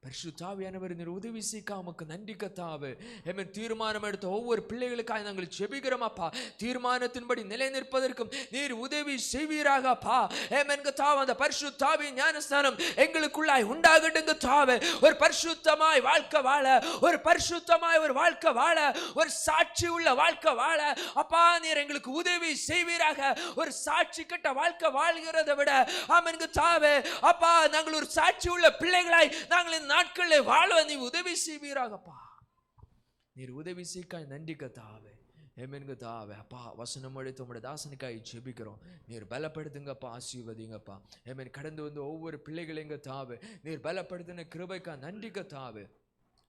பரிசுத்த ஆவியானவர் நீர் உதவி செய்ய உமக்கு நன்றி கர்த்தாவே. ஆமென். தீர்மானம் எடுத்த ஒவ்வொரு பிள்ளைகளுக்காக நாங்கள் ஜெபிக்கிறோம் அப்பா. தீர்மானத்தின்படி நிலை நிற்பதற்கும் நீர் உதவி செய்வீராகப்பா. ஆமென் கர்த்தாவே. அந்த பரிசுத்த ஆவியின் ஞானஸ்நானம் எங்களுக்குள்ளாய் உண்டாகட்டும் கர்த்தாவே. ஒரு பரிசுத்தமாய் வாழ்க்கை வாழ, ஒரு பரிசுத்தமாய் ஒரு வாழ்க்கை வாழ, ஒரு சாட்சி உள்ள வாழ்க்கை வாழ அப்பா நீர் எங்களுக்கு உதவி செய்வீராக. ஒரு சாட்சி கட்ட வாழ்க்கை வாழ்கிறதை விட ஆமென் கர்த்தாவே அப்பா நாங்கள் ஒரு சாட்சி உள்ள பிள்ளைகளாய் நாங்கள் நாட்களில் வாழ நீ உதவி செய்வீராகப்பா. நீர் உதவி செய்ய நன்றி கர்த்தாவே. ஆமென் கர்த்தாவே. அப்பா வசனம் எடுத்து உம்முடைய தாசனுக்காய் ஜெபிக்கிறோம். நீர் பலப்படுத்துங்கப்பா, ஆசீர்வதிங்கப்பா. ஆமென். கடந்து வந்து ஒவ்வொரு பிள்ளைகளையும் கர்த்தாவே நீர் பலப்படுத்தின கிருபைக்கா நன்றி கர்த்தாவே.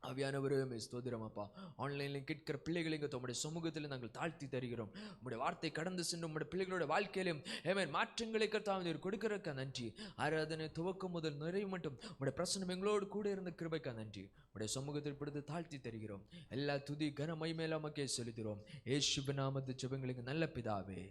ஆவியானவரே ஸ்தோத்திரம் அப்பா. ஆன்லைனில் கேட்கிற பிள்ளைகளைங்க உம்முடைய சமூகத்தில் நாங்கள் தாழ்த்தி தருகிறோம். உம்முடைய வார்த்தை கடந்து சென்று உம்முடைய பிள்ளைகளோட வாழ்க்கையிலும் ஆமென் மாற்றங்களை கர்த்தாவே நீர் கொடுக்கிறக்க நன்றி. ஆராதனை துவக்கம் முதல் நிறைவு மட்டும் உம்முடைய பிரசன்னம் எங்களோடு கூட இருந்த கிருபைக்கா நன்றி. உம்முடைய சமூகத்தில் பிடித்து தாழ்த்தி தருகிறோம். எல்லா துதி கன மகிமை நமக்கே செலுத்துகிறோம். இயேசுவின் நாமத்தில் ஜெபங்களுக்கு நல்ல பிதாவே,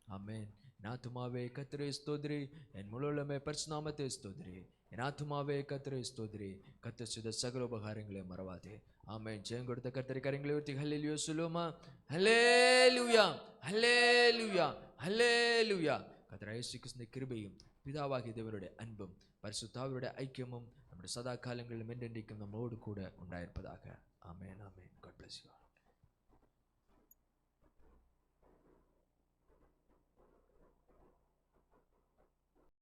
ஆமென். என் ஆத்துமாவே கர்த்தரை ஸ்தோத்திரி, என் முழு உள்ளமே பரிசுத்த நாமத்தை ஸ்தோத்திரி. என் ஆத்துமாவே கர்த்தரை ஸ்தோத்திரி, கர்த்தர் செய்த சகல உபகாரங்களை மறவாதே. ஆமென். ஜெயம் கொடுத்த கர்த்தரை கரங்களை உயர்த்தி ஹல்லேலூயா சொல்லுவோமா? ஹல்லேலூயா, ஹல்லேலூயா, ஹல்லேலூயா. கர்த்தர் இயேசு கிறிஸ்துவின் கிருபையும் பிதாவாகிய தேவனுடைய அன்பும் பரிசுத்த ஆவியுடைய ஐக்கியமும் நம்முடைய சதா காலங்களிலும் என்றென்றைக்கும் நம்மோடு கூட உண்டாயிருப்பதாக. ஆமென், ஆமென். God bless you.